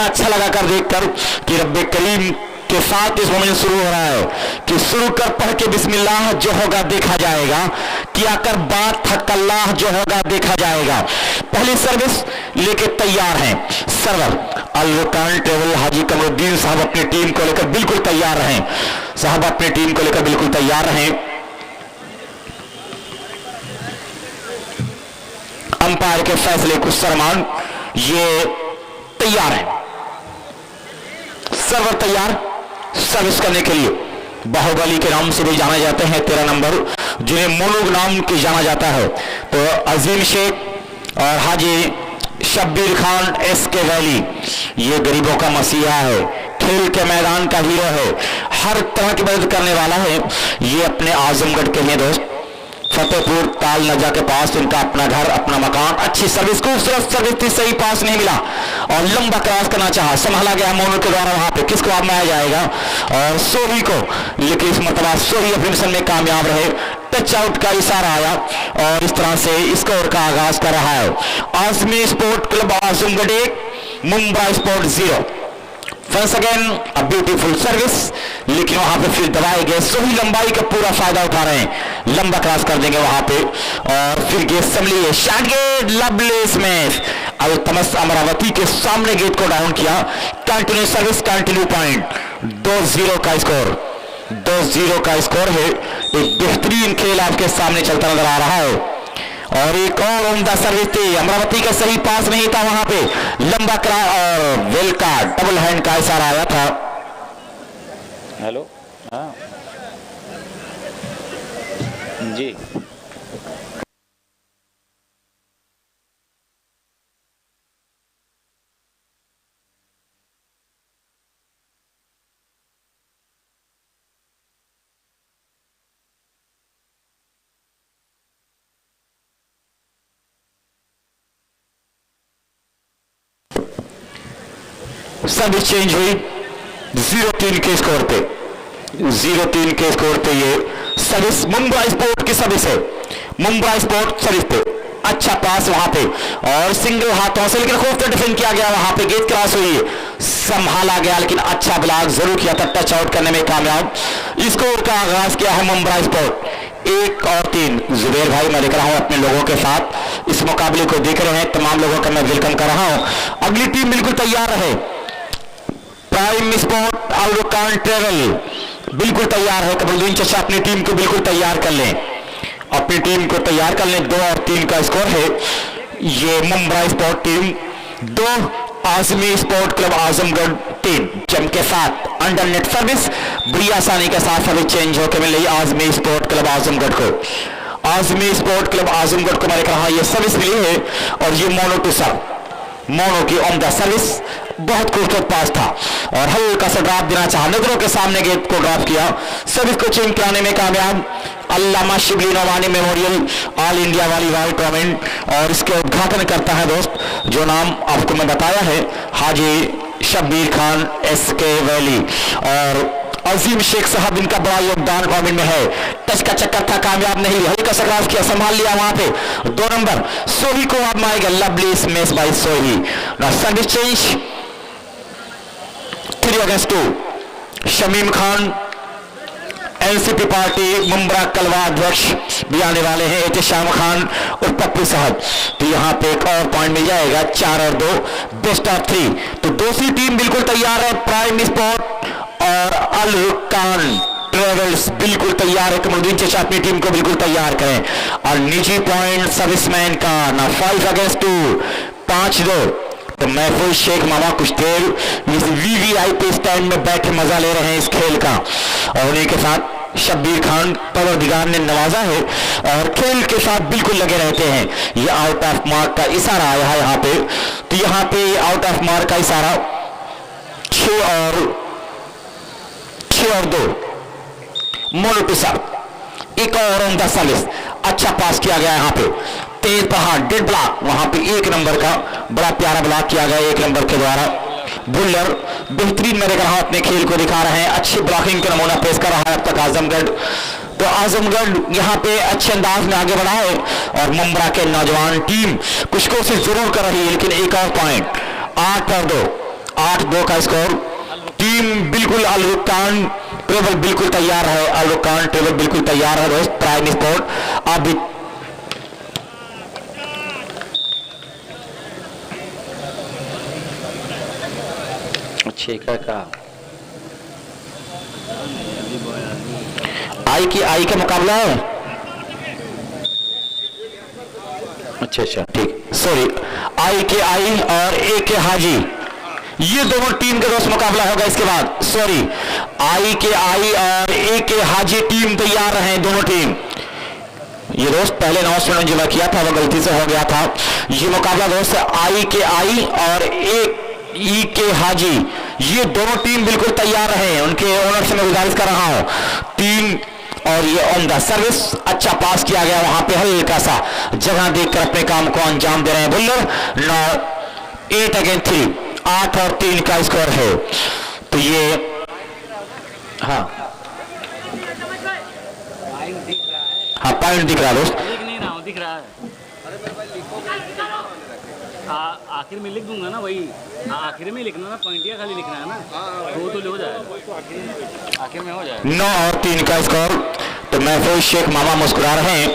अच्छा लगा कर देखकर कि रब्बे करीम के साथ इस मोमेंट शुरू हो रहा है कि शुरू कर पढ़ के बिस्मिल्लाह जो होगा देखा जाएगा, किया कर बात हक अल्लाह जो होगा देखा जाएगा। पहली सर्विस लेके तैयार हैं सर्वर अल-रुकान ट्रेवल हाजी कमरुद्दीन साहब अपनी टीम को लेकर बिल्कुल तैयार रहें। साहब अपनी टीम को लेकर बिल्कुल तैयार रहें। अंपायर के फैसले को सरमान ये तैयार है। सर्वर तैयार सर्विस करने के लिए। बाहुबली के नाम से भी जाने जाते हैं 13 नंबर, जिन्हें मोनू नाम की जाना जाता है। तो अजीम शेख और हाजी शब्बीर खान एसके वैली, ये गरीबों का मसीहा है, खेल के मैदान का हीरो है, हर तरह की मदद करने वाला है। ये अपने आजमगढ़ के लिए दोस्त फतेहपुर ताल नजा के पास इनका अपना घर अपना मकान, अच्छी सर्विस, खूबसूरत सर्विस थी, सही पास नहीं मिला और लंबा क्रॉस करना चाहा, संभाला गया मोनू के द्वारा। वहां पे किसको आजमाया जाएगा और सोही को, लेकिन इस मरतबा सोही अपने मिशन में कामयाब रहे। टच आउट का इशारा आया और इस तरह से स्कोर का आगाज कर रहा है। Azmi sport club Azamgarh 1 Mumbai sport 0। First again a beautiful service, लेकिन वहां पे फिर दबाए गए। सोही लंबाई का पूरा फायदा उठा रहे हैं, लंबा क्रॉस कर देंगे वहां पे और फिर गेट संभली है। शॉट गेट लवली स्मैश, अब तमस अमरावती के सामने गेट को डाउन किया। कंटिन्यू सर्विस कंटिन्यू पॉइंट, 2-0 का स्कोर, 2-0 का स्कोर है। एक बेहतरीन खेल आपके सामने चलता नजर आ रहा है और एक और उम्दा सर्विस थी। अमरावती का सही पास नहीं था, वहां पे लंबा क्रॉस और वेल का डबल हैंड का इशारा आया था। हेलो, हाँ जी, सर्विस चेंज हुई 0-3 के स्कोर पे, 0-3 के स्कोर पे ये सर्विस मुंबई स्पोर्ट की सर्विस है। मुंबई स्पोर्ट सर्विस पे अच्छा पास वहां पे और सिंगल हाथों से, लेकिन खूब डिफेंड किया गया। वहां पे गेट क्रॉस हुई, संभाला गया, लेकिन अच्छा ब्लॉक जरूर किया था, टच आउट करने में कामयाब। स्कोर का आगाज किया है मुंबई स्पोर्ट 1 और 3। जुबेर भाई मैं लेकर रहा हूं अपने लोगों के साथ, इस मुकाबले को देख रहे हैं तमाम लोगों का मैं वेलकम कर रहा हूं। अगली टीम बिल्कुल तैयार रहे। प्राइम स्पोर्ट अल-रुकान ट्रेवल बिल्कुल तैयार है। कमरुद्दीन चाचा अपनी टीम को बिल्कुल तैयार कर लें, अपनी टीम को तैयार कर लें। 2 और 3 का स्कोर है। ये Mumbai sport team 2, Azmi sport club Azamgarh 3। जम के साथ अंडर नेट सर्विस बड़ी आसानी के साथ सर्विस चेंज होकर मिल रही आजमी स्पोर्ट क्लब आजमगढ़ को। आजमी स्पोर्ट क्लब आजमगढ़ को मैंने कहा ये सर्विस मिली है और ये मोनो टू सर्व, मोनो की उम्दा सर्विस, बहुत खूबसूरत पास था और हल्का सा ड्रॉप देना चाहा, नजरों के सामने गेट को ड्रॉप किया। सर्विस को चेंज कराने में कामयाब। Allama Shibli Nomani memorial all India volleyball tournament और इसके उद्घाटन करता है दोस्त, जो नाम आपको मैं बताया है, हाजी शब्बीर खान एसके वैली और अजीम शेख साहब, इनका बड़ा योगदान टूर्नामेंट में है। टच का चक्कर था, कामयाब नहीं, हल्का सा क्रॉस किया, संभाल लिया वहां पे। 2 नंबर सोही को आजमाएगा, लवली स्मैश बाय सोही। ना सर्विस चेंज 3 अगस्त 2। शमीम खान एनसीपी पार्टी मुंब्रा कलवा अध्यक्ष भी आने वाले हैं, एहतशाम खान और पप्पू साहब। तो यहाँ पे एक और पॉइंट मिल जाएगा, 4 और 2, बेस्ट ऑफ 3। तो दूसरी टीम बिल्कुल तैयार है। प्राइम स्पोर्ट और अल-रुकान ट्रेवल्स बिल्कुल तैयार है। कमरुद्दीन चाचा अपनी टीम को बिल्कुल तैयार करें और निजी पॉइंट सर्विसमैन का ना 5 अगेंस्ट 2, 5-2। तो महफूज शेख मामा कुछ देर इस वीवीआईपी स्टैंड में बैठे मजा ले रहे हैं इस खेल का और उन्हीं के साथ शब्बीर खान परवरदिगार ने नवाजा है और खेल के साथ बिल्कुल लगे रहते हैं। ये आउट ऑफ मार्क का इशारा आया है यहाँ पे, तो यहाँ पे आउट ऑफ मार्क का इशारा 6 और 2 मोनो टू सर्व। एक और उम्दा सर्विस, अच्छा पास किया गया यहाँ पे, तेज पहाड़ डेड ब्लॉक, वहां पे 1 नंबर का बड़ा प्यारा ब्लॉक किया गया 1 नंबर के द्वारा। बुल्लर बेहतरीन मेरे ग्राह अपने खेल को दिखा रहे हैं, अच्छी ब्लॉकिंग का नमूना पेश कर रहा है अब तक आजमगढ़। तो आजमगढ़ यहाँ पे अच्छे अंदाज में आगे बढ़ा है और मुंब्रा के नौजवान टीम कुछ कोशिश जरूर कर रही है, लेकिन एक और पॉइंट 8 और 2 8-2 का स्कोर। टीम बिल्कुल अलरुकान टेबल बिल्कुल तैयार है, अलरुकान टेबल बिल्कुल तैयार है दोस्त। प्राइम स्पोर्ट अभी छेका का आई का मुकाबला है। अच्छा अच्छा ठीक, सॉरी। आई और ए के हाजी, ये दोनों टीम के दोस्त मुकाबला होगा इसके बाद। सॉरी, आई और ए के हाजी टीम तैयार हैं, दोनों टीम। ये दोस्त पहले अनाउंसमेंट जो मैं किया था वो गलती से हो गया था। ये मुकाबला दोस्त आई और ई के हाजी, ये दोनों टीम बिल्कुल तैयार हैं। उनके ओनर से मैं गुजारिश कर रहा हूं, टीम। और ये ऑन द सर्विस अच्छा पास किया गया, वहां पे हल्का सा जगह देखकर अपने काम को अंजाम दे रहे हैं बुल्लर। 8 अगेंस्ट 3, 8 और 3 का स्कोर है। तो ये हाँ हाँ पॉइंट दिख रहा है दोस्त। नहीं ना दिख रहा है। आखिर में लिख दूंगा ना, वही आखिर में लिखना ना, पॉइंटिया खाली लिखना है ना, तो हो जाएगा, आखिर में हो जाएगा। 9 और 3 का स्कोर। तो महफूज शेख मामा मुस्कुरा रहे हैं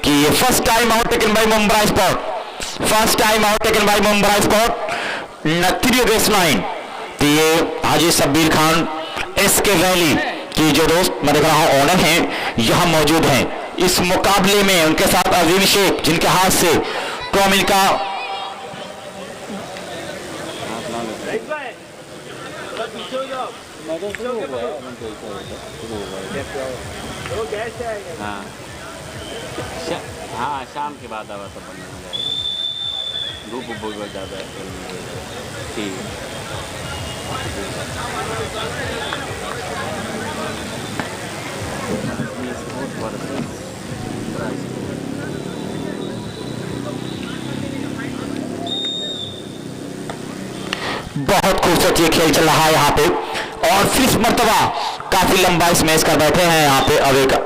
कि ये first time out taken by Mumbra sport, first time out taken by Mumbra sport 3 against 9। तो ये हाजी शब्बीर खान एसके वैली की जो दोस्त मैं देख रहा हूं ओनर हैं, यहां मौजूद हैं इस मुकाबले में। उनके साथ अजीम शेख, जिनके हाथ से टॉमिन का हाँ हाँ, शाम के बाद आवा तो बंद हो जाएगा, धूप बहुत ज़्यादा है। ठीक बहुत खूबसूरत ये खेल चल रहा है यहाँ पे। और फिर इस मर्तबा काफी लंबा इस मैच कर बैठे हैं यहाँ पे अवे का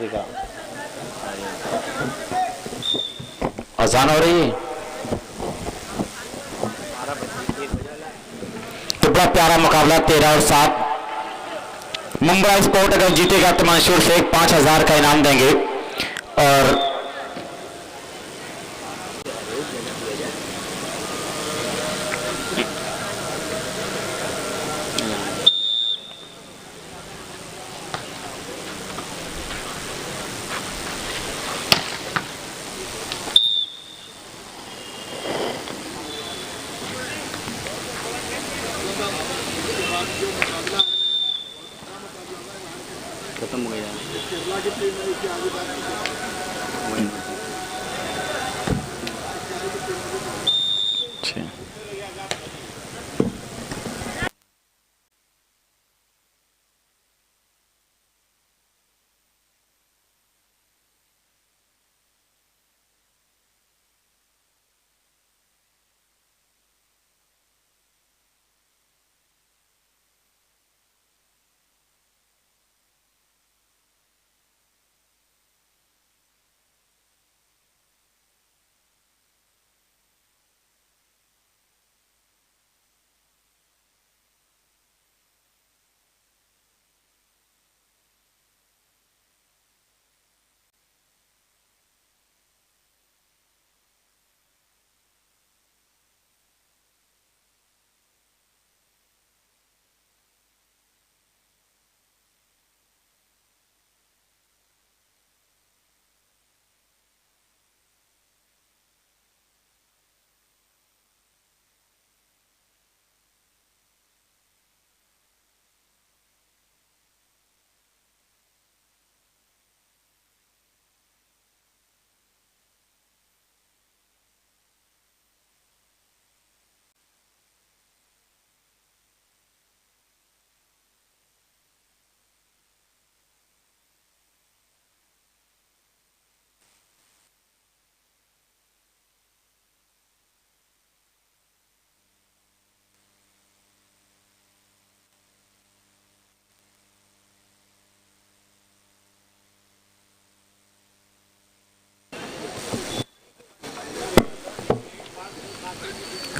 दिखा। अजान हो रही है। तो बड़ा प्यारा मुकाबला 13 और 7। मुंबई स्पोर्ट अगर जीतेगा तो मंशूर शेख 5000 का इनाम देंगे और खत्म हो गया। अच्छा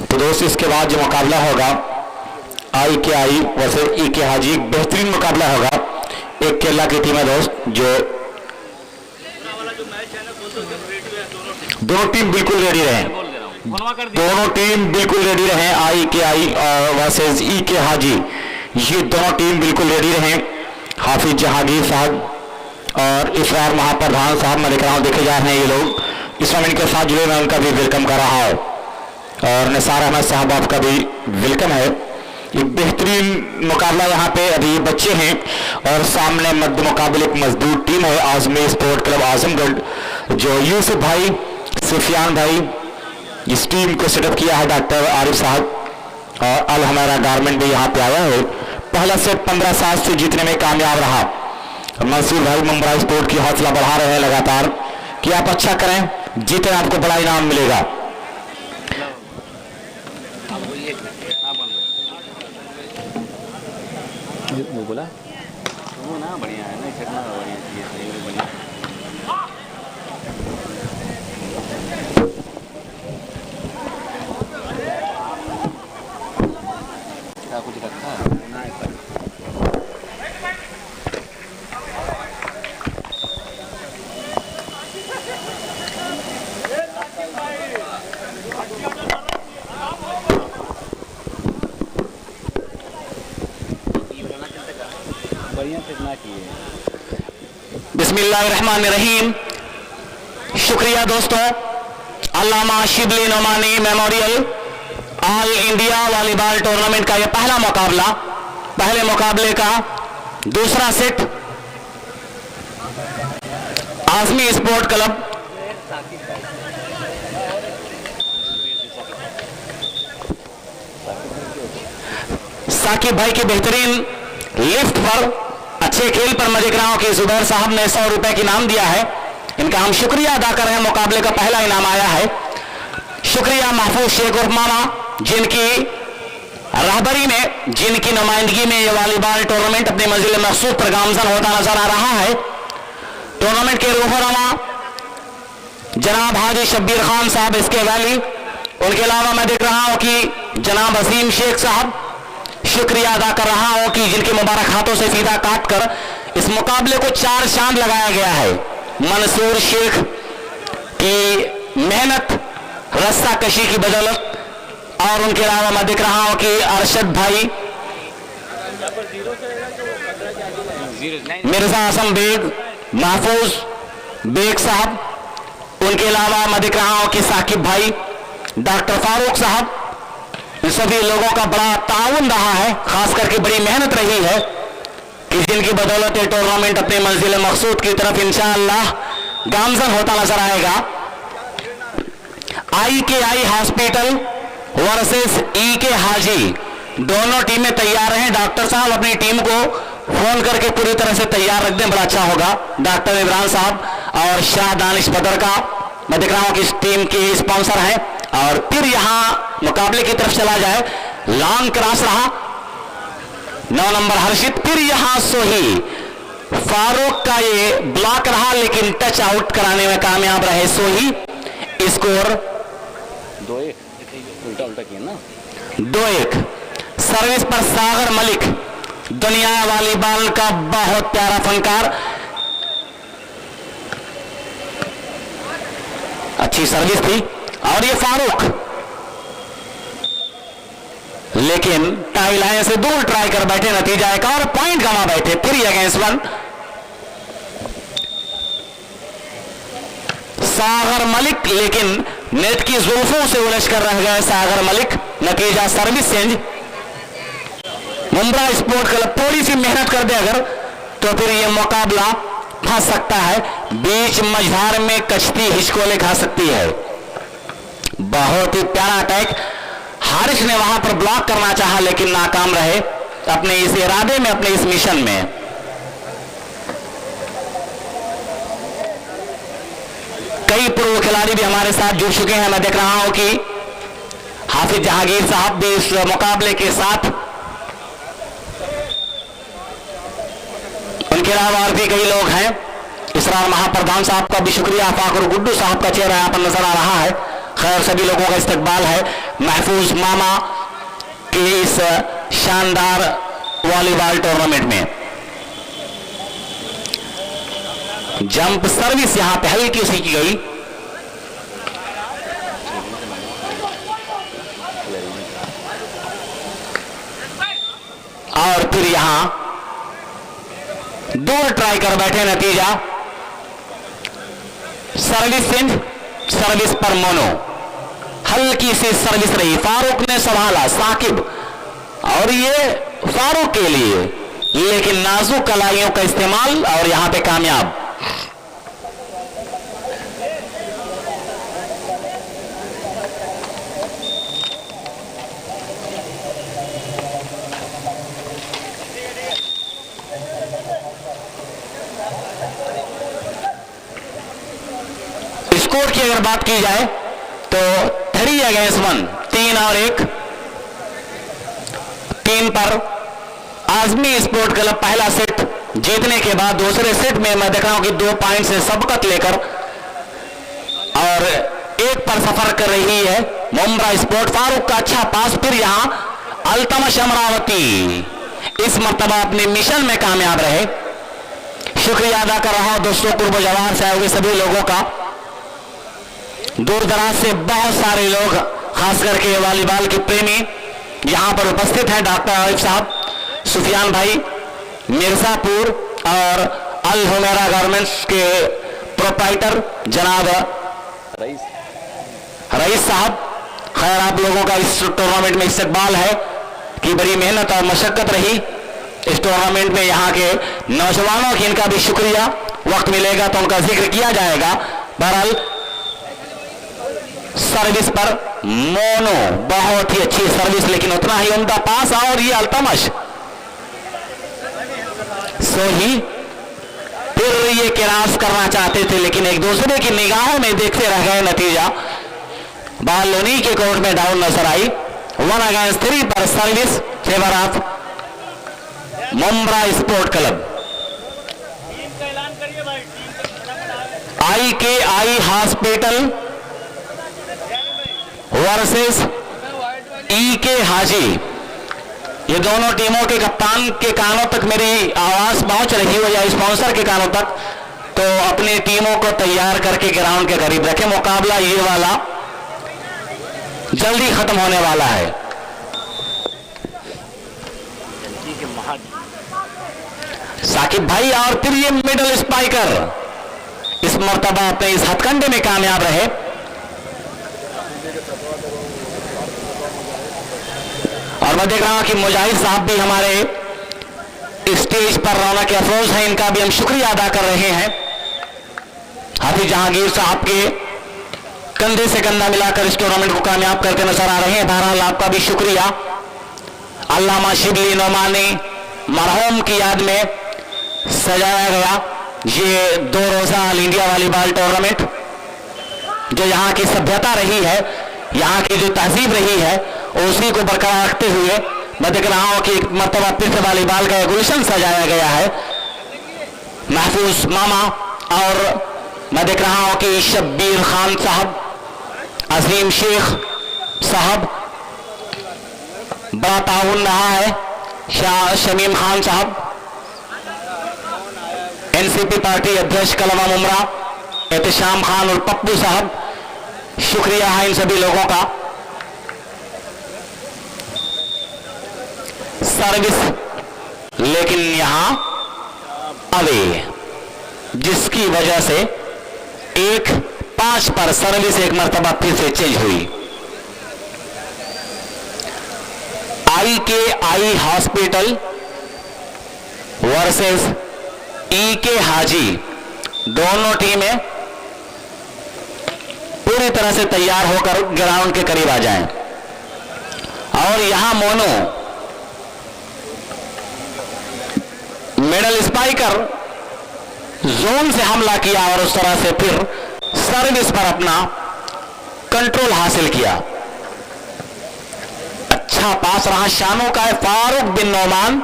तो दोस्त इसके बाद जो मुकाबला होगा आई के आई वर्सेस ई के हाजी, एक बेहतरीन मुकाबला होगा। एक केरला की टीम है दोस्त, जो दोनों टीम बिल्कुल रेडी रहे, दोनों टीम बिल्कुल रेडी रहे। आई के आई वर्सेस ई के हाजी, ये दोनों टीम बिल्कुल रेडी रहे। हाफिज जहांगीर साहब और इसरार महाप्रधान साहब मैं देख रहा हूँ देखे जा रहे हैं। ये लोग इस समय इनके साथ जुड़े, मैं उनका भी वेलकम कर रहा हूँ और निसार अहमद साहब आपका भी वेलकम है। एक बेहतरीन मुकाबला यहाँ पे अभी बच्चे हैं और सामने मध्य मुकाबले एक मजबूत टीम है आजमी स्पोर्ट क्लब आजमगढ़, जो यूसुफ भाई, सुफियान भाई, इस टीम को सेटअप किया है डॉक्टर आरिफ साहब और अल हमारा गारमेंट भी यहाँ पे आया है। पहला सेट 15-7 से जीतने में कामयाब रहा। मंसूर भाई मुंबई स्पोर्ट की हौसला बढ़ा रहे हैं लगातार कि आप अच्छा करें, जीते आपको बड़ा इनाम मिलेगा। वो बोला वो ना बढ़िया है ना, कितना बढ़िया चीज़ है, ये भी बढ़िया। क्या कुछ रखा है ना पर बढ़िया कितना किए। बिस्मिल्लाहिर्रहमानिर्रहीम। शुक्रिया दोस्तों, Allama Shibli Nomani memorial all India volleyball tournament का यह पहला मुकाबला, पहले मुकाबले का दूसरा set Azmi sport club Saqib भाई की बेहतरीन लिफ्ट पर, अच्छे खेल पर मैं देख रहा हूं कि जुबैर साहब ने 100 रुपए का इनाम दिया है। इनका हम शुक्रिया अदा कर रहे हैं। मुकाबले का पहला इनाम आया है। शुक्रिया महफूज शेख उर्फ मामा, जिनकी रहबरी में, जिनकी नुमाइंदगी में ये वॉलीबॉल टूर्नामेंट अपनी मंजिल मकसूद पर गामजन होता नजर आ रहा है। टूर्नामेंट के रूहरमा जनाब हाजी शब्बीर खान साहब इसके वैली, उनके अलावा मैं देख रहा हूं कि जनाब अजीम शेख साहब, शुक्रिया अदा कर रहा हूं कि जिनके मुबारक हाथों से सीधा काट कर इस मुकाबले को 4 चांद लगाया गया है। मंसूर शेख की मेहनत, रस्सा कशी की बदौलत, और उनके अलावा मैं देख रहा हूं कि अरशद भाई, मिर्जा आसम बेग, महफूज बेग साहब, उनके अलावा मैं देख रहा हूं कि साकिब भाई, डॉक्टर फारूक साहब, इन सभी लोगों का बड़ा ताउन रहा है, खास करके बड़ी मेहनत रही है कि जिनकी बदौलत ये टूर्नामेंट अपने मंजिल मकसूद की तरफ इंशाअल्लाह गामजन होता नजर आएगा। IKI हॉस्पिटल वर्सेस EK हाजी, दोनों टीमें तैयार हैं। डॉक्टर साहब अपनी टीम को फोन करके पूरी तरह से तैयार रख दें, बड़ा अच्छा होगा। डॉक्टर इमरान साहब और शाह दानिश बदर का मैं देख रहा हूं कि इस टीम के स्पॉन्सर हैं। और फिर यहां मुकाबले की तरफ चला जाए, लॉन्ग क्रॉस रहा, 9 नंबर हर्षित, फिर यहां सोही फारूक का ये ब्लॉक रहा, लेकिन टच आउट कराने में कामयाब रहे सोही। स्कोर 2-1, उल्टा उल्टा किया ना। 2-1। सर्विस पर सागर मलिक, दुनिया वॉलीबॉल का बहुत प्यारा फनकार, अच्छी सर्विस थी। और ये फारूक, लेकिन टाई लाइन से दूर ट्राई कर बैठे, नतीजा एक और पॉइंट गंवा बैठे। फिर अगेंस्ट 1 सागर मलिक, लेकिन नेट की जुल्फों से उलझ कर रह गए सागर मलिक, नतीजा service change. Mumbra sport club थोड़ी सी मेहनत कर दे अगर, तो फिर यह मुकाबला फंस सकता है, बीच मझधार में कश्ती हिचकोले खा सकती है। बहुत ही प्यारा अटैक, हारिश ने वहां पर ब्लॉक करना चाहा लेकिन नाकाम रहे अपने इस इरादे में, अपने इस मिशन में। कई पूर्व खिलाड़ी भी हमारे साथ जुड़ चुके हैं। मैं देख रहा हूं कि हाफिज जहांगीर साहब भी इस मुकाबले के साथ, उनके अलावा और भी कई लोग हैं। इसरार महाप्रधान साहब का भी शुक्रिया, फाखुर गुड्डू साहब का चेहरा यहां पर नजर आ रहा है। खैर सभी लोगों का इस्तकबाल है महफूज मामा के इस शानदार वॉलीबॉल टूर्नामेंट में। जंप सर्विस यहां पे हल्की सी की गई, और फिर यहां दूर ट्राई कर बैठे, नतीजा सर्विस चेंज। सर्विस पर मोनो, हल्की सी सर्विस रही, फारूक ने संभाला, साकिब, और ये फारूक के लिए, लेकिन नाजुक कलाइयों का इस्तेमाल और यहां पे कामयाब। स्कोर की अगर बात की जाए तो 3 अगेंस्ट 1, 3 और 1, 3 पर आजमी स्पोर्ट क्लब पहला सेट जीतने के बाद दूसरे सेट में मैं देख रहा हूं कि 2 पॉइंट से सबकत लेकर और 1 पर सफर कर रही है मुंब्रा स्पोर्ट। फारूक का अच्छा पास, फिर यहां अल्तमश अमरावती इस मर्तबा अपने मिशन में कामयाब रहे। शुक्रिया अदा कर रहा हूं दोस्तों, पूर्व जवाहर से आए हुए सभी लोगों का। दूर दराज से बहुत सारे लोग, खास करके वॉलीबॉल के प्रेमी यहां पर उपस्थित हैं। डॉक्टर आरिफ साहब, सुफियान भाई, मिर्जापुर और अल हुमेरा गारमेंट्स के प्रोप्राइटर जनाब रईस साहब। खैर आप लोगों का इस टूर्नामेंट में इस्तकबाल है कि बड़ी मेहनत और मशक्कत रही इस टूर्नामेंट में। यहाँ के नौजवानों की इनका भी शुक्रिया, वक्त मिलेगा तो उनका जिक्र किया जाएगा। बहरहाल सर्विस पर मोनो, बहुत ही अच्छी सर्विस, लेकिन उतना ही उम्दा पास। और ये अल्तमश सोही फिर ये क्रॉस करना चाहते थे, लेकिन एक दूसरे की निगाहों में देखते रह गए। नतीजा बाल लोनी के कोर्ट में डाउन नजर आई। 1 अगेंस्ट 3 पर service favour of Mumbra sport club. Team का ऐलान करिए भाई, टीम का IKI हॉस्पिटल वर्सेस EK हाजी। ये दोनों टीमों के कप्तान के कानों तक मेरी आवाज पहुंच रही हो या स्पॉन्सर के कानों तक, तो अपनी टीमों को तैयार करके ग्राउंड के करीब रखें। मुकाबला ये वाला जल्दी खत्म होने वाला है। साकिब भाई और फिर ये मिडल स्पाइकर इस मर्तबा अपने इस हथकंडे में कामयाब रहे। और मैं देख रहा हूं कि मुजाहिद साहब भी हमारे स्टेज पर रौनक अफरोज हैं, इनका भी हम शुक्रिया अदा कर रहे हैं। हाफिज जहांगीर साहब के कंधे से कंधा मिलाकर इस टूर्नामेंट को कामयाब करके नजर आ रहे हैं। बहरहाल आपका भी शुक्रिया। अल्लामा शिबली नोमानी मरहूम की याद में सजाया गया ये 2 रोजा ऑल इंडिया वॉलीबॉल टूर्नामेंट, जो यहाँ की सभ्यता रही है, यहाँ की जो तहजीब रही है, उसी को बरकरार रखते हुए मैं देख रहा हूँ कि एक मरतबा फिर से वॉलीबॉल का गुलशन सजाया गया है। महफूज मामा और मैं देख रहा हूँ कि शब्बीर खान साहब, अजीम शेख साहब, बड़ा ताउन रहा है। शाह शमीम खान साहब, NCP पार्टी अध्यक्ष कलमा मुमरा, एहतशाम खान और पप्पू साहब, शुक्रिया है इन सभी लोगों का। सर्विस लेकिन यहां अवे, जिसकी वजह से 1-5 पर सर्विस एक मर्तबा फिर से चेंज हुई। IKI हॉस्पिटल वर्सेस EK हाजी, दोनों टीमें पूरी तरह से तैयार होकर ग्राउंड के करीब आ जाएं। और यहां मोनो मिडल स्पाइकर जोन से हमला किया और उस तरह से फिर सर्विस पर अपना कंट्रोल हासिल किया। अच्छा पास रहा शानों का है फारूक बिन नोमान।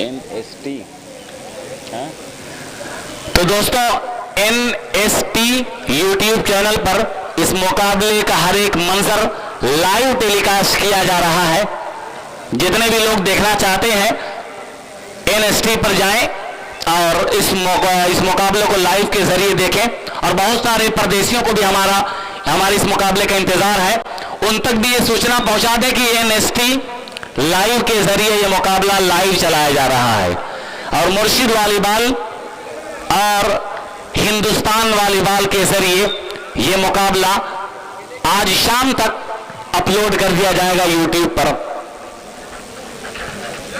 NST तो दोस्तों NST यूट्यूब चैनल पर इस मुकाबले का हर एक मंजर लाइव टेलीकास्ट किया जा रहा है। जितने भी लोग देखना चाहते हैं NST पर जाएं और इस मुकाबले को लाइव के जरिए देखें। और बहुत सारे परदेशियों को भी हमारे इस मुकाबले का इंतजार है, उन तक भी ये सूचना पहुंचा दें कि NST लाइव के जरिए ये मुकाबला लाइव चलाया जा रहा है। और मुर्शिद वॉलीबॉल और हिंदुस्तान वॉलीबॉल के जरिए ये मुकाबला आज शाम तक अपलोड कर दिया जाएगा यूट्यूब पर।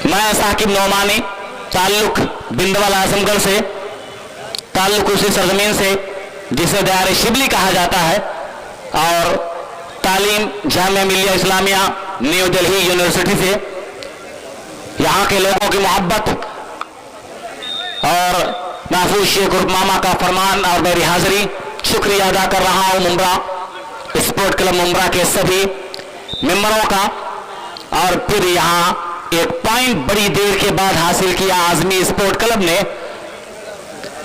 मैं साकिब नोमानी, ताल्लुक बिंदवाल आजमगढ़ से, ताल्लुक उसी सरजमीन से जिसे दायरे शिबली कहा जाता है, और तालीम जामिया मिलिया इस्लामिया न्यू दिल्ली यूनिवर्सिटी से, यहाँ के लोगों की मोहब्बत और महफूज शेख उर्फ मामा का फरमान और मेरी हाजिरी शुक्रिया अदा कर रहा हूँ मुमरा स्पोर्ट क्लब मुमरा के सभी मेंबरों का। और फिर यहाँ एक पॉइंट बड़ी देर के बाद हासिल किया आजमी स्पोर्ट क्लब ने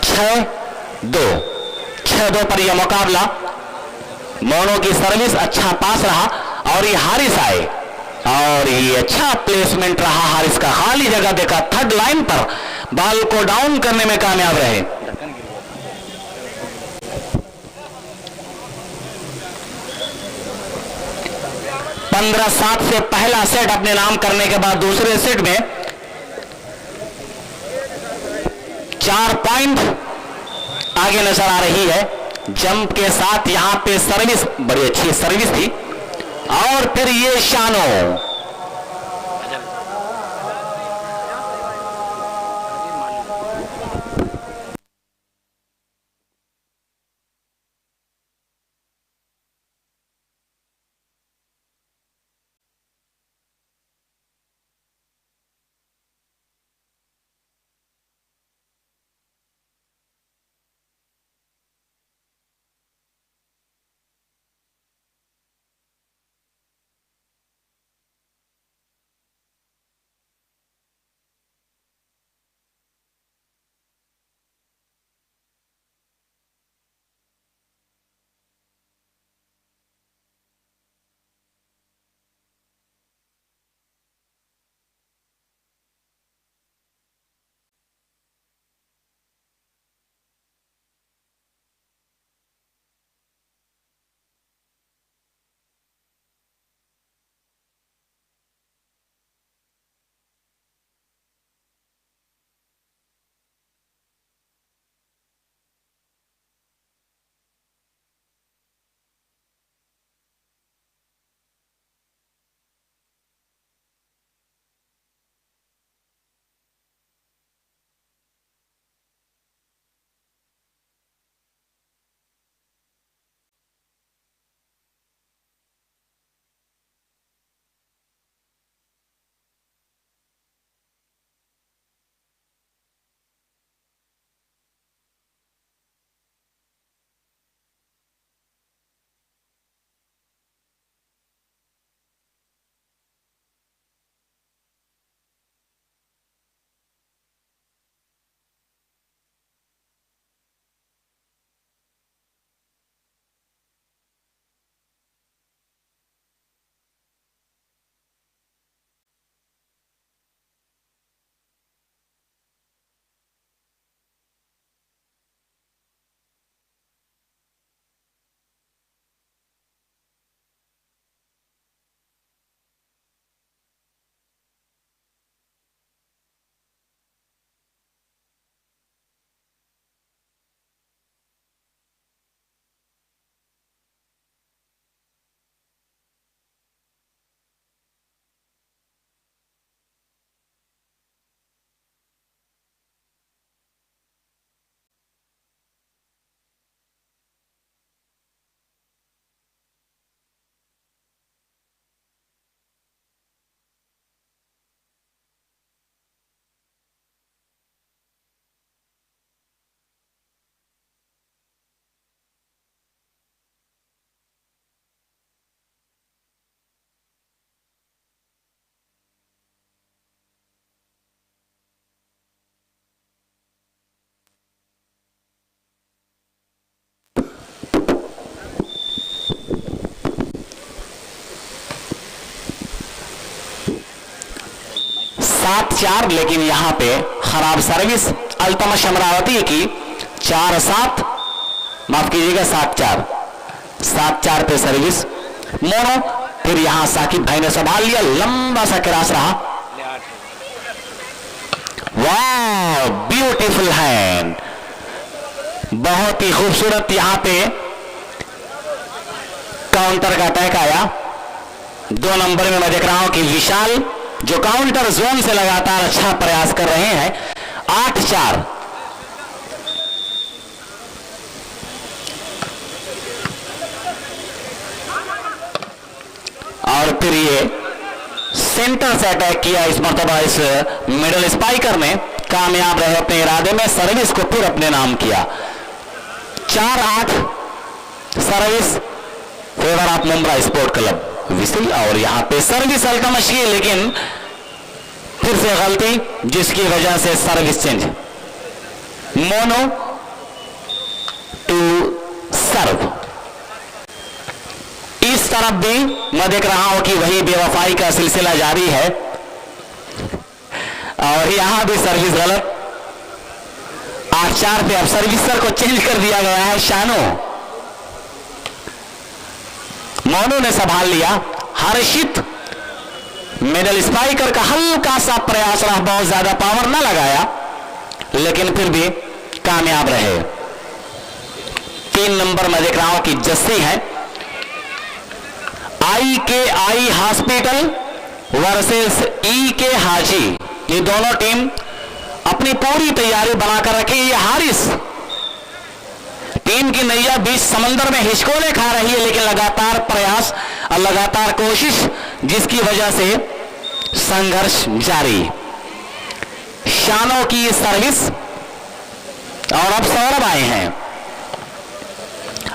6-2 पर यह मुकाबला। मोनो की सर्विस अच्छा पास रहा और ये हारिस आए और ये अच्छा प्लेसमेंट रहा हारिस का, खाली जगह देखा, थर्ड लाइन पर बॉल को डाउन करने में कामयाब रहे। 15-7 से पहला सेट अपने नाम करने के बाद दूसरे सेट में 4 पॉइंट आगे नजर आ रही है। जंप के साथ यहां पे सर्विस, बड़ी अच्छी सर्विस थी। और फिर ये शानो, 8-4, लेकिन यहां पे खराब सर्विस अल्तमश अमरावती की। 4-7, माफ कीजिएगा 7-4, 7-4 पे सर्विस मोनो। फिर यहां साकिब भाई ने संभाल लिया, लंबा सा क्रॉस रहा। वाह, ब्यूटीफुल हैंड, बहुत ही खूबसूरत यहां पे काउंटर का अटैक आया। 2 नंबर में मैं देख रहा हूं कि विशाल जो काउंटर जोन से लगातार अच्छा प्रयास कर रहे हैं। 8-4, और फिर ये सेंटर से अटैक किया इस मर्तबा इस मिडल स्पाइकर ने, कामयाब रहे अपने इरादे में, सर्विस को फिर अपने नाम किया। 4-8 service favour of Mumbra sport club whistle. और यहां पे सर्विस अल्तमश की, लेकिन फिर से गलती जिसकी वजह से service change, mono to serve. इस तरफ भी मैं देख रहा हूं कि वही बेवफाई का सिलसिला जारी है, और यहां भी सर्विस गलत। 8-4 पे अब सर्विसर को चेंज कर दिया गया है। शानो, मोनू ने संभाल लिया। हर्षित मिडल स्पाइकर का हल्का सा प्रयास रहा, बहुत ज्यादा पावर ना लगाया, लेकिन फिर भी कामयाब रहे। 3 नंबर में देख रहा हूं कि जस्सी है। IKI हॉस्पिटल वर्सेस EK हाजी, ये दोनों टीम अपनी पूरी तैयारी बनाकर रखी। ये हारिस टीम की नैया बीच समंदर में हिचकोले खा रही है, लेकिन लगातार प्रयास और लगातार कोशिश, जिसकी वजह से संघर्ष जारी। शानो की सर्विस, और अब सौरभ आए हैं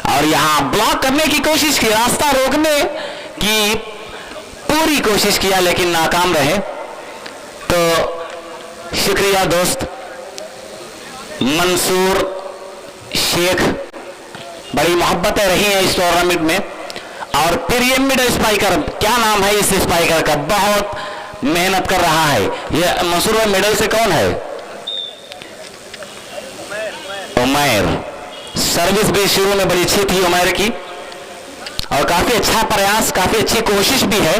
और यहां ब्लॉक करने की कोशिश की, रास्ता रोकने की पूरी कोशिश किया, लेकिन नाकाम रहे। तो शुक्रिया दोस्त मंसूर शेख, बड़ी मोहब्बतें रही हैं इस टूर्नामेंट में। और फिर ये मिडल स्पाइकर, क्या नाम है इस स्पाइकर का, बहुत मेहनत कर रहा है ये मंसूर भाई। मिडल से कौन है? उमैर। सर्विस भी शुरू में बड़ी अच्छी थी उमैर की, और काफी अच्छा प्रयास, काफी अच्छी कोशिश भी है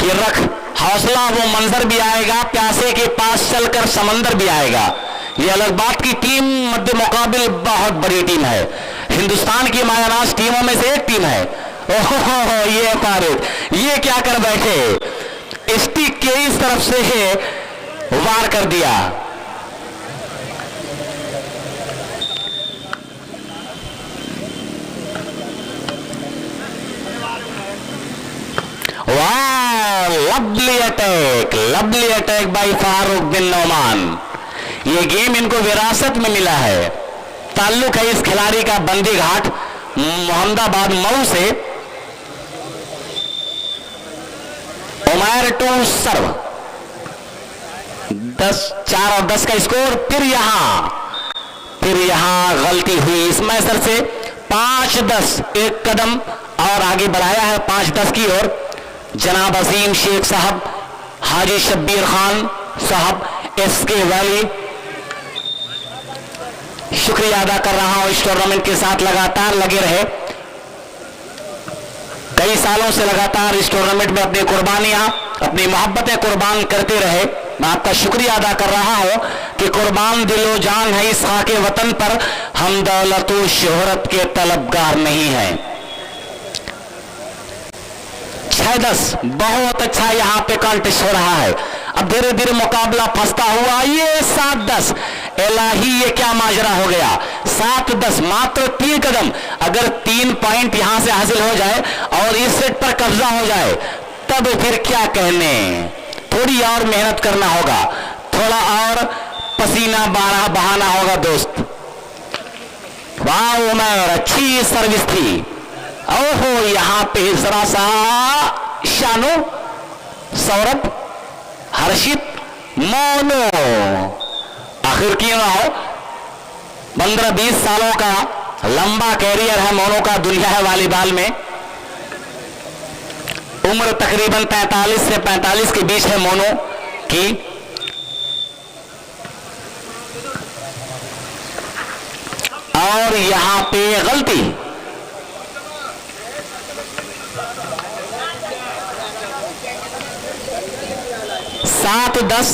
कि रख हौसला, वो मंजर भी आएगा, प्यासे के पास चलकर समंदर भी आएगा। ये अलग बात की टीम मध्य मुकाबिल बहुत बड़ी टीम है, हिंदुस्तान की मायानाज टीमों में से एक टीम है। ओहो, ये फारूक, ये क्या कर बैठे, स्टिक के इस तरफ से वार कर दिया। वाह, लवली अटैक बाय फारूक बिन नौमान। ये गेम इनको विरासत में मिला है। ताल्लुक है इस खिलाड़ी का बंदी घाट मोहम्मदाबाद मऊ से। उमैर टू सर्व, 10-4 और 10 का स्कोर। फिर यहां गलती हुई इस मैसर से। 5-10 एक कदम और आगे बढ़ाया है 5-10 की ओर जनाब अजीम शेख साहब, हाजी शब्बीर खान साहब, SK वैली। शुक्रिया अदा कर रहा हूं, इस टूर्नामेंट के साथ लगातार लगे रहे, कई सालों से लगातार इस टूर्नामेंट में अपनी कुर्बानियां, अपनी मोहब्बतें कुर्बान करते रहे। मैं आपका शुक्रिया अदा कर रहा हूं कि कुर्बान दिलो जान है इस खाके वतन पर, हम दौलत व शोहरत के तलबगार नहीं हैं। 6-10 बहुत अच्छा यहां पे कॉन्टेस्ट हो रहा है। अब धीरे धीरे मुकाबला फंसता हुआ, ये 7-10, इलाही ये क्या माजरा हो गया। 7-10 मात्र 3 कदम, अगर 3 पॉइंट यहां से हासिल हो जाए और इस सेट पर कब्जा हो जाए, तब फिर क्या कहने। थोड़ी और मेहनत करना होगा, थोड़ा और पसीना बहाना होगा दोस्त। वाह उमर, अच्छी सर्विस थी। ओहो, यहां पे जरा सा शानो, सौरभ, हर्षित, मोनो, आखिर क्यों ना हो, 15-20 सालों का लंबा कैरियर है मोनो का दुनिया है वॉलीबॉल में। उम्र तकरीबन 45 से 45 के बीच है मोनो की। और यहां पे गलती। सात 10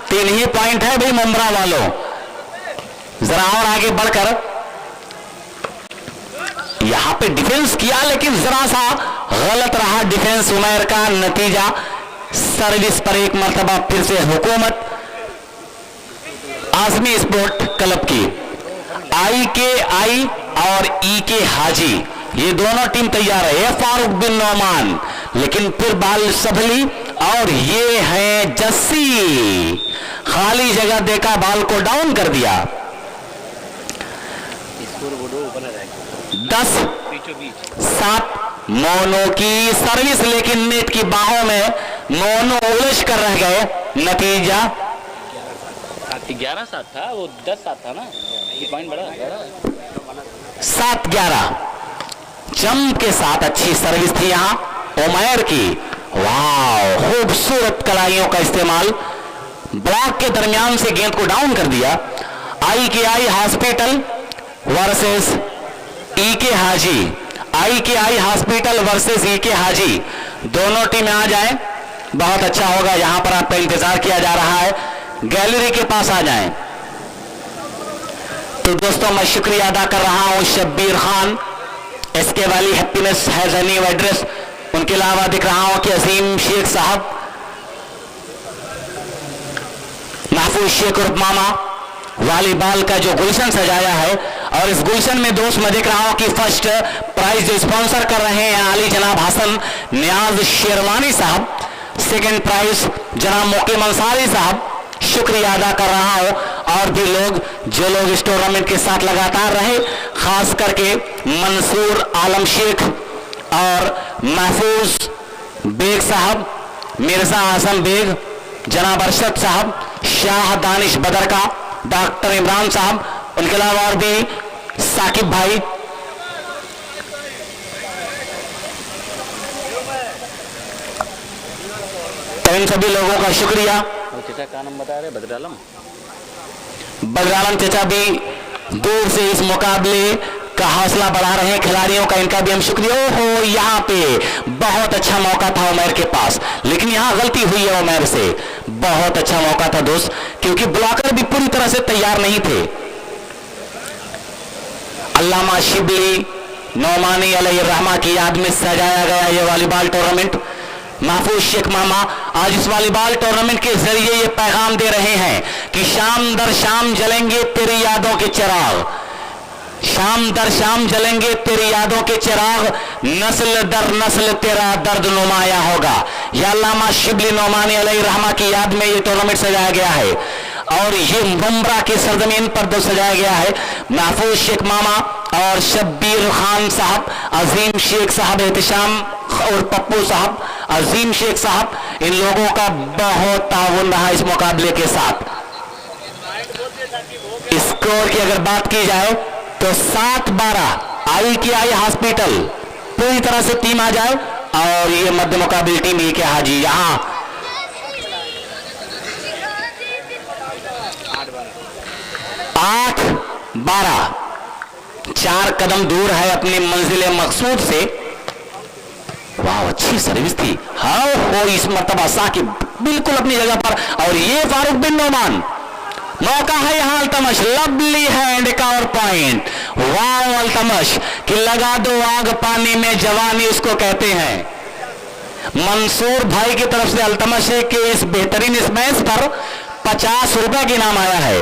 3 ही पॉइंट है भाई मुंब्रा वालों। जरा और आगे बढ़कर यहां पे डिफेंस किया, लेकिन जरा सा गलत रहा डिफेंस उमैर का। नतीजा सर्विस पर एक मर्तबा फिर से हुकूमत आजमी स्पोर्ट क्लब की। आई और के हाजी, ये दोनों टीम तैयार है। फारूक बिन नोमान, लेकिन फिर बाल सबली, और ये है जस्सी। खाली जगह देखा, बाल को डाउन कर दिया। 10-7 मोनो की सर्विस, लेकिन नेट की बाहों में मोनो उलझ कर रह गए। नतीजा 11-7 था, वो 10-7 था ना, ये पॉइंट बड़ा 7-11। जम के साथ अच्छी सर्विस थी यहां उमैर की। वाह, खूबसूरत कलाइयों का इस्तेमाल। ब्लॉक के दरमियान से गेंद को डाउन कर दिया। आई हॉस्पिटल वर्सेस के हाजी। आई हॉस्पिटल वर्सेस के हाजी, दोनों टीमें आ जाएं, बहुत अच्छा होगा। यहां पर आपका इंतजार किया जा रहा है, गैलरी के पास आ जाएं। तो दोस्तों, मैं शुक्रिया अदा कर रहा हूं शब्बीर खान, एसके वाली happiness has a new address. उनके अलावा दिख रहा हूं कि अजीम शेख साहब, महफूज शेख उर्फ मामा, वॉलीबॉल का जो गुलशन सजाया है। और इस गुलशन में दोस्त मैं देख रहा हूं कि फर्स्ट प्राइज जो स्पॉन्सर कर रहे हैं आली जनाब हसन नियाज शेरवानी साहब, सेकंड प्राइज जनाब मुकीम अंसारी साहब, शुक्रिया अदा कर रहा हूं। और भी लोग जो लोग इस टूर्नामेंट के साथ लगातार रहे, खास करके मंसूर आलम शेख और महफूज बेग साहब, मिर्जा आजम बेग, जनाब अरशद साहब, शाह दानिश बदर का, डॉक्टर इमरान साहब, उनके अलावा और भी साकिब भाई, तो इन सभी लोगों का शुक्रिया। चचा का नाम बता रहे, बदरालम चचा भी दूर से इस मुकाबले का हौसला बढ़ा रहे हैं खिलाड़ियों का, इनका भी हम शुक्रिया। ओहो, यहाँ पे बहुत अच्छा मौका था उमैर के पास, लेकिन यहाँ गलती हुई है उमैर से। बहुत अच्छा मौका था दोस्त, क्योंकि ब्लॉकर भी पूरी तरह से तैयार नहीं थे। अल्लामा शिबली नौमानी अलैहिर्रहमा की याद में सजाया गया ये वॉलीबॉल टूर्नामेंट। महफूज शेख मामा आज इस वॉलीबॉल टूर्नामेंट के जरिए ये पैगाम दे रहे हैं कि शाम दर शाम जलेंगे तेरी यादों के चिराग, शाम दर शाम जलेंगे तेरी यादों के चिराग, नस्ल दर नस्ल तेरा दर्द नुमाया होगा। या अल्लामा शिबली नौमानी अलैहिर्रहमा की याद में ये टूर्नामेंट सजाया गया है, और ये मुंब्रा की सरजमीन पर दो सजाया गया है। महफूज शेख मामा और शब्बीर खान साहब, अजीम शेख साहब, एहतिशाम और पप्पू साहब, अजीम शेख साहब, इन लोगों का बहुत ताउन रहा इस मुकाबले के साथ। स्कोर की अगर बात की जाए तो 7-12 आई हॉस्पिटल पूरी तरह से टीम आ जाए, और ये मध्य मुकाबले टीम के हाजी यहां 8-12 4 कदम दूर है अपनी मंजिल मकसूद से। वाह, अच्छी सर्विस थी। हाँ हो, इस मर्तबा साकिब बिल्कुल अपनी जगह पर, और ये फारूक बिन नोमान, मौका है यहां अल्तमश, लवली हैंड का और पॉइंट। वाह अल्तमश कि लगा दो आग पानी में जवानी उसको कहते हैं। मंसूर भाई की तरफ से अल्तमश है कि इस बेहतरीन स्मैश पर 50 रुपए की इनाम आया है।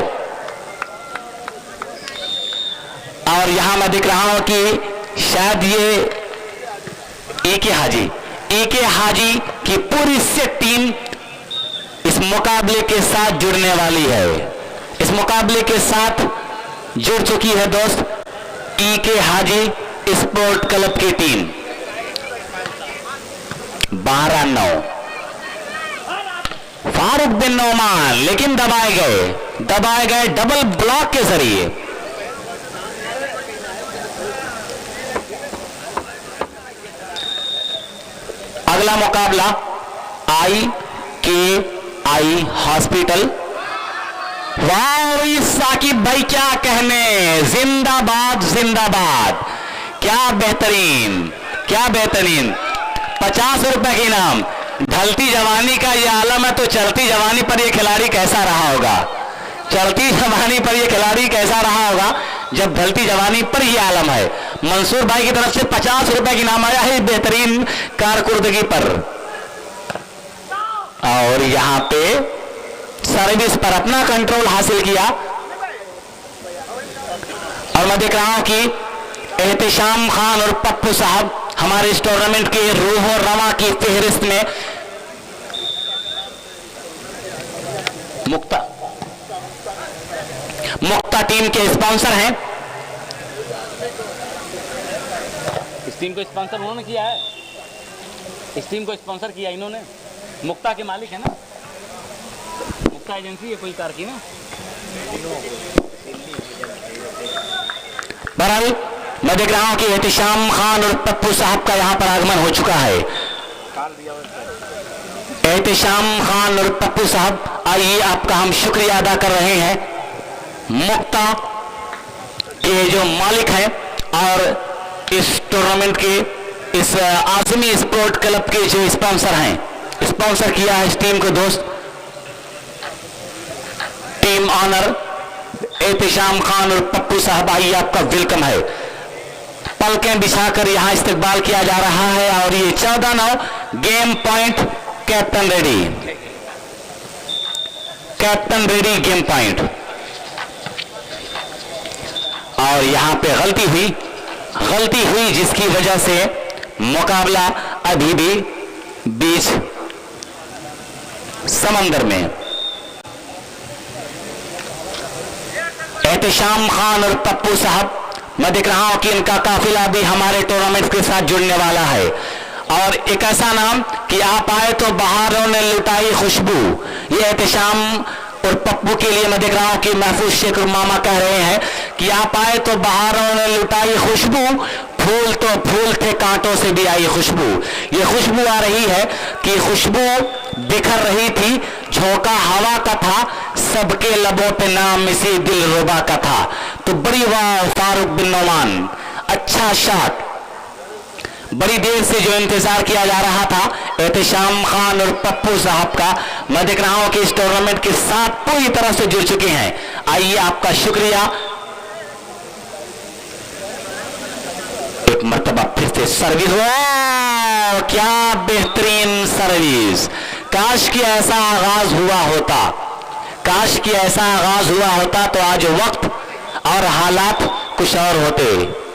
और यहां मैं दिख रहा हूं कि शायद ये के हाजी की पूरी सेट टीम इस मुकाबले के साथ जुड़ने वाली है, इस मुकाबले के साथ जुड़ चुकी है दोस्त के हाजी स्पोर्ट क्लब की टीम। 12-9 फारूक बिन नोमान, लेकिन दबाए गए डबल ब्लॉक के जरिए। अगला मुकाबला आई हॉस्पिटल वाह साकिब भाई, क्या कहने, जिंदाबाद जिंदाबाद, क्या बेहतरीन क्या बेहतरीन। 50 रुपए के इनाम। ढलती जवानी का ये आलम है, तो चलती जवानी पर ये खिलाड़ी कैसा रहा होगा, चलती जवानी पर ये खिलाड़ी कैसा रहा होगा जब ढलती जवानी पर ये आलम है। मंसूर भाई की तरफ से 50 रुपए की इनाम आया है बेहतरीन कारकुर्दगी पर। और यहां पे सर्विस पर अपना कंट्रोल हासिल किया, और मैं देख रहा हूं कि एहतिशाम खान और पप्पू साहब हमारे इस टूर्नामेंट के रूह और रवा की फेहरिस्त में मुक्ता टीम के स्पॉन्सर हैं। इस टीम को स्पॉन्सर उन्होंने किया है, इस टीम को स्पॉन्सर किया इन्होंने। मुक्ता के मालिक है ना, मुक्ता एजेंसी है कोई कार की ना। बहरहाल मैं देख रहा हूं कि एहतिशाम खान और पप्पू साहब का यहां पर आगमन हो चुका है। एहतिशाम खान और पप्पू साहब, आइए आपका हम शुक्रिया अदा कर रहे हैं। मुक्ता के जो मालिक हैं और इस टूर्नामेंट के, इस आजमी स्पोर्ट क्लब के जो स्पॉन्सर हैं, स्पॉन्सर किया है इस टीम को दोस्त। टीम ऑनर एहतिशाम खान और पप्पू साहब, आइए आपका वेलकम है। पलकें बिछाकर यहां इस्तकबाल किया जा रहा है, और ये 14-9 game point captain ready, captain ready game point. और यहां पे गलती हुई जिसकी वजह से मुकाबला अभी भी बीच समंदर में। एहतिशाम खान और पप्पू साहब, मैं देख रहा हूं कि इनका काफिला भी हमारे टूर्नामेंट के साथ जुड़ने वाला है, और एक ऐसा नाम कि आप आए तो बहारों ने लुटाई खुशबू। ये एहतिशाम और पप्पू के लिए मैं देख रहा हूं कि महफूज शेख मामा कह रहे हैं कि आप आए तो बहारों ने लुटाई खुशबू, फूल तो फूल थे कांटों से भी आई खुशबू। ये खुशबू आ रही है कि खुशबू बिखर रही थी, झोंका हवा का था, सबके लबों पे नाम इसी दिल रुबा का था। तो बड़ी वाह फारूक बिन नौमान, अच्छा शॉट। बड़ी देर से जो इंतजार किया जा रहा था एहतिशाम खान और पप्पू साहब का, मैं देख रहा हूं कि इस टूर्नामेंट के साथ पूरी तरह से जुड़ चुके हैं। आइए आपका शुक्रिया। एक मर्तबा फिर से सर्विस, क्या बेहतरीन सर्विस। काश कि ऐसा आगाज हुआ होता, काश कि ऐसा आगाज हुआ होता तो आज वक्त और हालात कुछ और होते।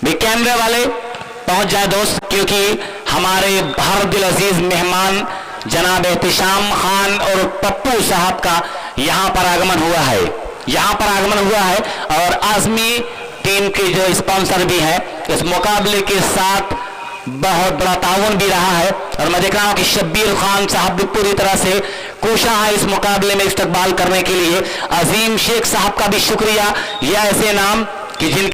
भी कैमरे वाले पहुंच जाए दोस्त, क्योंकि हमारे हर दिल अजीज मेहमान जनाब एहतिशाम खान और पप्पू साहब का यहां पर आगमन हुआ है, यहां पर आगमन हुआ है। और आजमी टीम के जो स्पॉन्सर भी हैं, इस मुकाबले के साथ बहुत बड़ा ताउन भी रहा है। और मैं देख रहा हूं कि शब्बीर खान साहब भी पूरी तरह से कोशा है इस मुकाबले में इस्तकबाल करने के लिए। अजीम शेख साहब का भी शुक्रिया। यह ऐसे नाम कि जिनके